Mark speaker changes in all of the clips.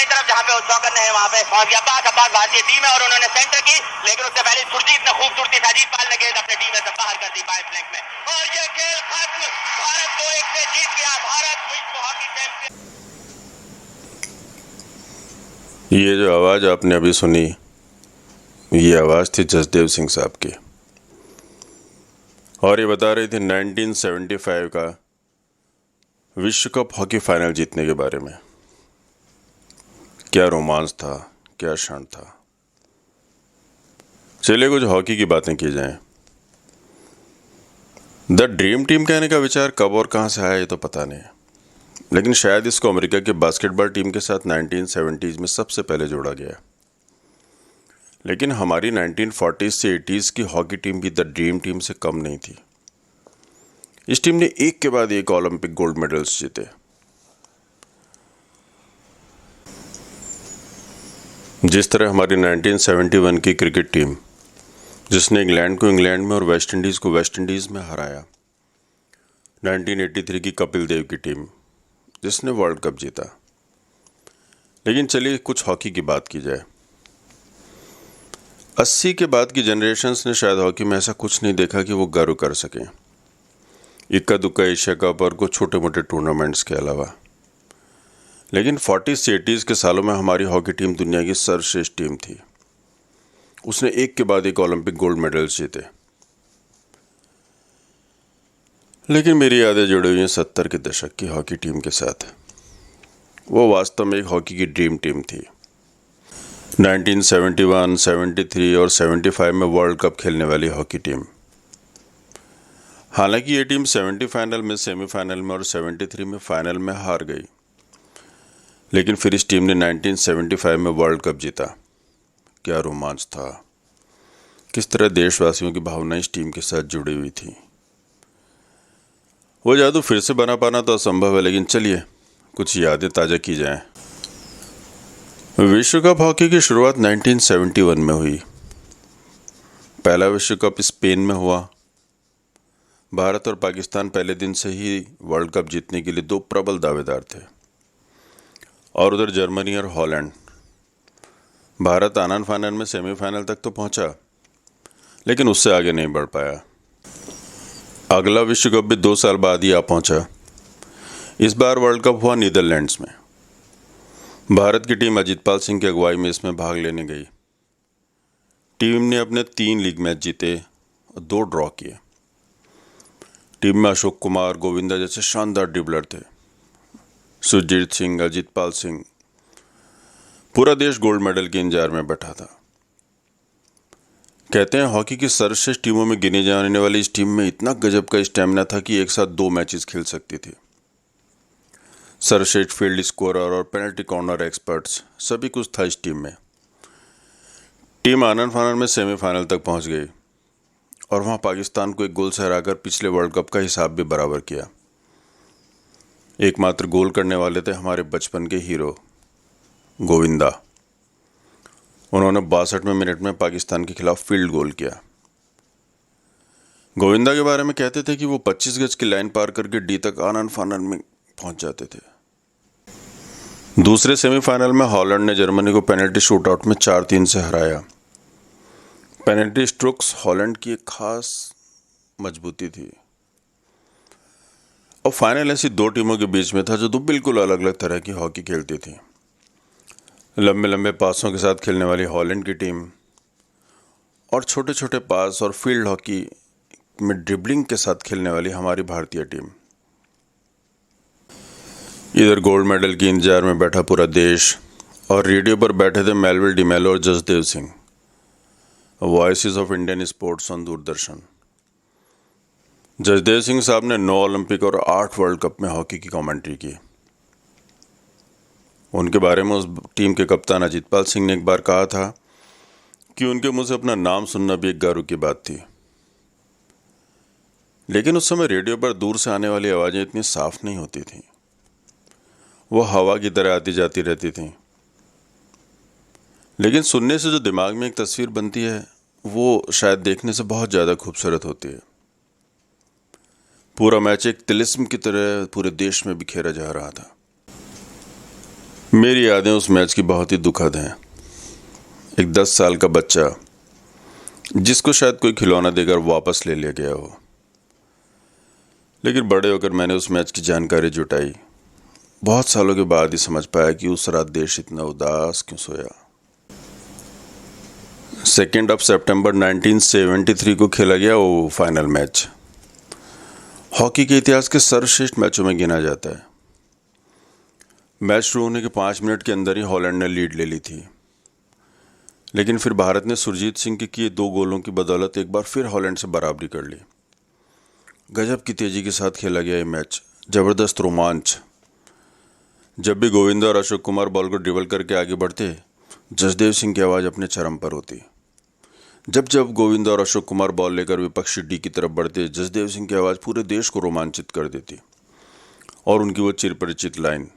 Speaker 1: दाई तरफ जहां पे उद्घाटन है वहां पे पहुंच गया अब्बास भारतीय टीम है और उन्होंने सेंटर की, लेकिन उससे पहले सुरजीत ने खूबसूरती से अजीत पाल ने गेंद अपने टीम में से बाहर कर दी बाएं फ्लैंक में और ये खेल खत्म। भारत 2-1 से जीत गया। भारत विश्व हॉकी चैंपियन।
Speaker 2: ये जो आवाज़ आपने अभी सुनी, ये आवाज़ थी जसदेव सिंह साहब की, और ये बता रही थी 1975 का विश्व कप हॉकी फाइनल जीतने के बारे में। क्या रोमांच था, क्या क्षण था। चलिए कुछ हॉकी की बातें की जाएं। द ड्रीम टीम कहने का विचार कब और कहां से आया ये तो पता नहीं है, लेकिन शायद इसको अमेरिका के बास्केटबॉल टीम के साथ 1970s में सबसे पहले जोड़ा गया। लेकिन हमारी 1940s से 80s की हॉकी टीम भी द ड्रीम टीम से कम नहीं थी। इस टीम ने एक के बाद एक ओलंपिक गोल्ड मेडल्स जीते। जिस तरह हमारी 1971 की क्रिकेट टीम, जिसने इंग्लैंड को इंग्लैंड में और वेस्ट इंडीज़ को वेस्ट इंडीज़ में हराया, 1983 की कपिल देव की टीम, जिसने वर्ल्ड कप जीता। लेकिन चलिए कुछ हॉकी की बात की जाए। 80 के बाद की जनरेशन्स ने शायद हॉकी में ऐसा कुछ नहीं देखा कि वो गर्व कर सकें, इक्का दुक्का एशिया कप और कुछ छोटे मोटे टूर्नामेंट्स के अलावा। लेकिन 40s से 80s के सालों में हमारी हॉकी टीम दुनिया की सर्वश्रेष्ठ टीम थी। उसने एक के बाद एक ओलंपिक गोल्ड मेडल्स जीते। लेकिन मेरी यादें जुड़ी हुई हैं 70 के दशक की हॉकी टीम के साथ। वो वास्तव में एक हॉकी की ड्रीम टीम थी। 1971, 73 और 75 में वर्ल्ड कप खेलने वाली हॉकी टीम। हालांकि ये टीम 70 फाइनल में, सेमीफाइनल में और 73 में फाइनल में हार गई, लेकिन फिर इस टीम ने 1975 में वर्ल्ड कप जीता। क्या रोमांच था, किस तरह देशवासियों की भावना इस टीम के साथ जुड़ी हुई थी। वो जादू फिर से बना पाना तो असंभव है, लेकिन चलिए कुछ यादें ताज़ा की जाएं। विश्व कप हॉकी की शुरुआत 1971 में हुई। पहला विश्व कप स्पेन में हुआ। भारत और पाकिस्तान पहले दिन से ही वर्ल्ड कप जीतने के लिए दो प्रबल दावेदार थे, और उधर जर्मनी और हॉलैंड। भारत आनन फानन में सेमीफाइनल तक तो पहुंचा, लेकिन उससे आगे नहीं बढ़ पाया। अगला विश्व कप भी 2 साल बाद ही आ पहुंचा। इस बार वर्ल्ड कप हुआ नीदरलैंड्स में। भारत की टीम अजीत पाल सिंह की अगुवाई में इसमें भाग लेने गई। टीम ने अपने 3 लीग मैच जीते और 2 ड्रॉ किए। टीम में अशोक कुमार, गोविंदा जैसे शानदार ड्रिबलर थे। सुरजीत सिंह, अजीत पाल सिंह, पूरा देश गोल्ड मेडल के इंतजार में बैठा था। कहते हैं हॉकी की सर्वश्रेष्ठ टीमों में गिनी जाने वाली इस टीम में इतना गजब का स्टैमिना था कि एक साथ 2 मैचेस खेल सकती थी। सर्वश्रेष्ठ फील्ड स्कोरर और पेनल्टी कॉर्नर एक्सपर्ट्स, सभी कुछ था इस टीम में। टीम आनन फानन में सेमीफाइनल तक पहुंच गई और वहां पाकिस्तान को 1 गोल से हराकर पिछले वर्ल्ड कप का हिसाब भी बराबर किया। एकमात्र गोल करने वाले थे हमारे बचपन के हीरो गोविंदा। उन्होंने 62वें मिनट में पाकिस्तान के खिलाफ फील्ड गोल किया। गोविंदा के बारे में कहते थे कि वो 25 गज की लाइन पार करके डी तक आनन फानन में पहुंच जाते थे। दूसरे सेमीफाइनल में हॉलैंड ने जर्मनी को पेनल्टी शूटआउट में 4-3 से हराया। पेनल्टी स्ट्रोक्स हॉलैंड की एक खास मजबूती थी। और फाइनल ऐसी 2 टीमों के बीच में था जो 2 बिल्कुल अलग अलग तरह की हॉकी खेलती थी। लंबे लंबे पासों के साथ खेलने वाली हॉलैंड की टीम और छोटे छोटे पास और फील्ड हॉकी में ड्रिबलिंग के साथ खेलने वाली हमारी भारतीय टीम। इधर गोल्ड मेडल के इंतजार में बैठा पूरा देश, और रेडियो पर बैठे थे मेलविल डिमेलो और Jasdev Singh, voices of Indian sports on Doordarshan. Jasdev Singh साहब ने 9 ओलंपिक और 8 वर्ल्ड कप में हॉकी की कमेंट्री की। उनके बारे में उस टीम के कप्तान अजीत पाल सिंह ने एक बार कहा था कि उनके मुंह से अपना नाम सुनना भी एक गर्व की बात थी। लेकिन उस समय रेडियो पर दूर से आने वाली आवाज़ें इतनी साफ नहीं होती थीं। वो हवा की तरह आती जाती रहती थीं। लेकिन सुनने से जो दिमाग में एक तस्वीर बनती है, वो शायद देखने से बहुत ज़्यादा खूबसूरत होती है। पूरा मैच एक तिलिस्म की तरह पूरे देश में बिखेरा जा रहा था। मेरी यादें उस मैच की बहुत ही दुखद हैं। एक 10 साल का बच्चा जिसको शायद कोई खिलौना देकर वापस ले लिया गया हो, लेकिन बड़े होकर मैंने उस मैच की जानकारी जुटाई। बहुत सालों के बाद ही समझ पाया कि उस रात देश इतना उदास क्यों सोया। 2 सितंबर 1973 को खेला गया वो फाइनल मैच हॉकी के इतिहास के सर्वश्रेष्ठ मैचों में गिना जाता है। मैच शुरू होने के 5 मिनट के अंदर ही हॉलैंड ने लीड ले ली थी, लेकिन फिर भारत ने सुरजीत सिंह के किए 2 गोलों की बदौलत एक बार फिर हॉलैंड से बराबरी कर ली। गजब की तेजी के साथ खेला गया ये मैच, जबरदस्त रोमांच। जब भी गोविंदा और अशोक कुमार बॉल को ड्रिबल करके आगे बढ़ते, जसदेव सिंह की आवाज़ अपने चरम पर होती। जब जब गोविंदा और अशोक कुमार बॉल लेकर विपक्षी डी की तरफ बढ़ते, जसदेव सिंह की आवाज़ पूरे देश को रोमांचित कर देती और उनकी वो चिरपरिचित लाइन,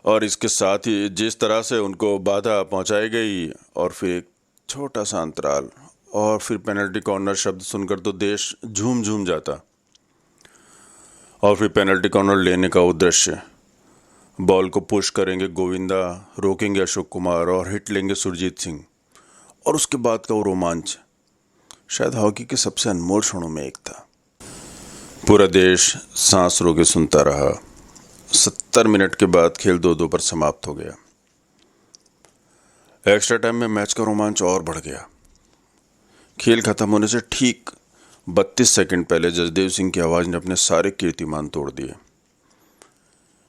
Speaker 2: और इसके साथ ही जिस तरह से उनको बाधा पहुंचाई गई और फिर एक छोटा सा अंतराल और फिर पेनल्टी कॉर्नर शब्द सुनकर तो देश झूम झूम जाता। और फिर पेनल्टी कॉर्नर लेने का उद्देश्य, बॉल को पुश करेंगे गोविंदा, रोकेंगे अशोक कुमार और हिट लेंगे सुरजीत सिंह, और उसके बाद का वो रोमांच शायद हॉकी के सबसे अनमोल क्षणों में एक था। पूरा देश सांस रोके सुनता रहा। 70 मिनट के बाद खेल 2-2 पर समाप्त हो गया। एक्स्ट्रा टाइम में मैच का रोमांच और बढ़ गया। खेल खत्म होने से ठीक 32 सेकंड पहले जसदेव सिंह की आवाज़ ने अपने सारे कीर्तिमान तोड़ दिए।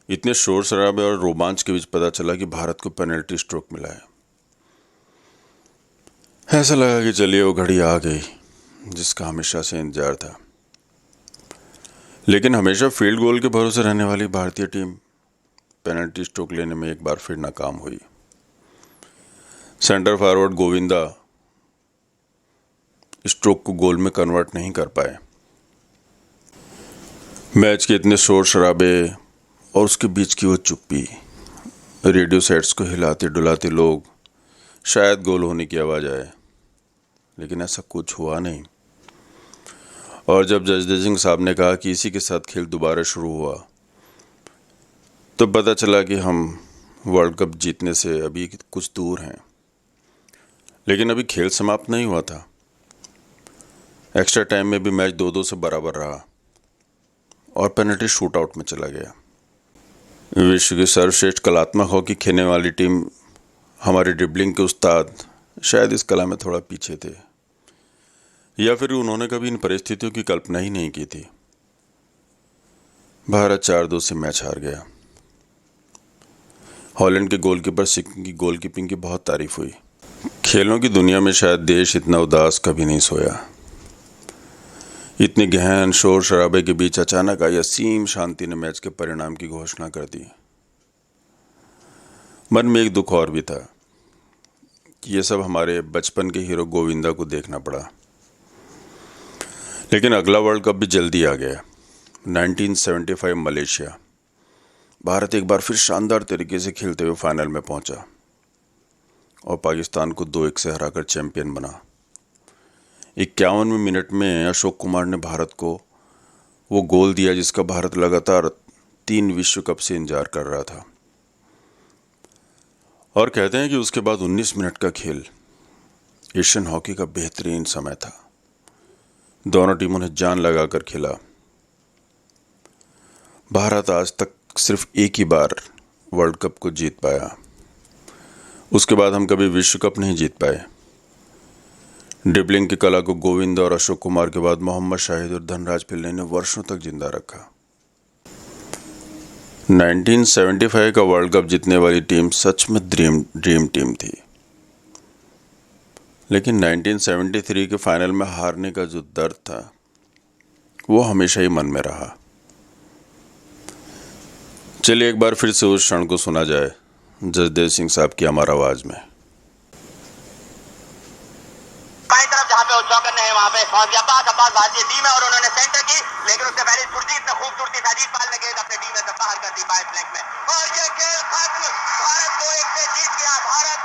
Speaker 2: इतने शोर शराबे और रोमांच के बीच पता चला कि भारत को पेनल्टी स्ट्रोक मिला है। ऐसा लगा कि चलिए वो घड़ी आ गई जिसका हमेशा से इंतजार था। लेकिन हमेशा फील्ड गोल के भरोसे रहने वाली भारतीय टीम पेनल्टी स्ट्रोक लेने में एक बार फिर नाकाम हुई। सेंटर फॉरवर्ड गोविंदा स्ट्रोक को गोल में कन्वर्ट नहीं कर पाए। मैच के इतने शोर शराबे और उसके बीच की वो चुप्पी, रेडियो सेट्स को हिलाते डुलाते लोग शायद गोल होने की आवाज़ आए, लेकिन ऐसा कुछ हुआ नहीं। और जब जसदेव सिंह साहब ने कहा कि इसी के साथ खेल दोबारा शुरू हुआ, तो पता चला कि हम वर्ल्ड कप जीतने से अभी कुछ दूर हैं। लेकिन अभी खेल समाप्त नहीं हुआ था। एक्स्ट्रा टाइम में भी मैच 2-2 से बराबर रहा और पेनल्टी शूट आउट में चला गया। विश्व की सर्वश्रेष्ठ कलात्मक हॉकी खेलने वाली टीम, हमारे ड्रिबलिंग के उस्ताद शायद इस कला में थोड़ा पीछे थे, या फिर उन्होंने कभी इन परिस्थितियों की कल्पना ही नहीं की थी। भारत 4-2 से मैच हार गया। हॉलैंड के गोलकीपर सिंह की गोलकीपिंग की बहुत तारीफ हुई। खेलों की दुनिया में शायद देश इतना उदास कभी नहीं सोया। इतनी गहन शोर शराबे के बीच अचानक आई असीम शांति ने मैच के परिणाम की घोषणा कर दी। मन में एक दुख और भी था कि ये सब हमारे बचपन के हीरो गोविंदा को देखना पड़ा। लेकिन अगला वर्ल्ड कप भी जल्दी आ गया। 1975 मलेशिया। भारत एक बार फिर शानदार तरीके से खेलते हुए फाइनल में पहुंचा और पाकिस्तान को 2-1 से हराकर चैंपियन बना। 51वें मिनट में अशोक कुमार ने भारत को वो गोल दिया जिसका भारत लगातार 3 विश्व कप से इंतजार कर रहा था। और कहते हैं कि उसके बाद 19 मिनट का खेल एशियन हॉकी का बेहतरीन समय था। दोनों टीमों ने जान लगाकर खेला। भारत आज तक सिर्फ एक ही बार वर्ल्ड कप को जीत पाया। उसके बाद हम कभी विश्व कप नहीं जीत पाए। ड्रिबलिंग की कला को गोविंद और अशोक कुमार के बाद मोहम्मद शाहिद और धनराज पिल्ले ने वर्षों तक जिंदा रखा। 1975 का वर्ल्ड कप जीतने वाली टीम सच में ड्रीम टीम थी। लेकिन 1973 के फाइनल में हारने का जो दर्द था वो हमेशा ही मन में रहा। चलिए एक बार फिर से उस क्षण को सुना जाए जसदेव सिंह साहब की अमर आवाज में।
Speaker 1: बाईं तरफ जहां पे उद्योग करने हैं वहां पे पहुंच गया पास भारतीय टीम है और उन्होंने सेंटर की, लेकिन उससे पहले सुरजीत ने खूबसूरती से अजीत पाल ने गेंद अपने टीम में से बाहर कर दी बाएं फ्लैंक में, और ये खेल खत्म। भारत 2-1 से जीत गया। भारत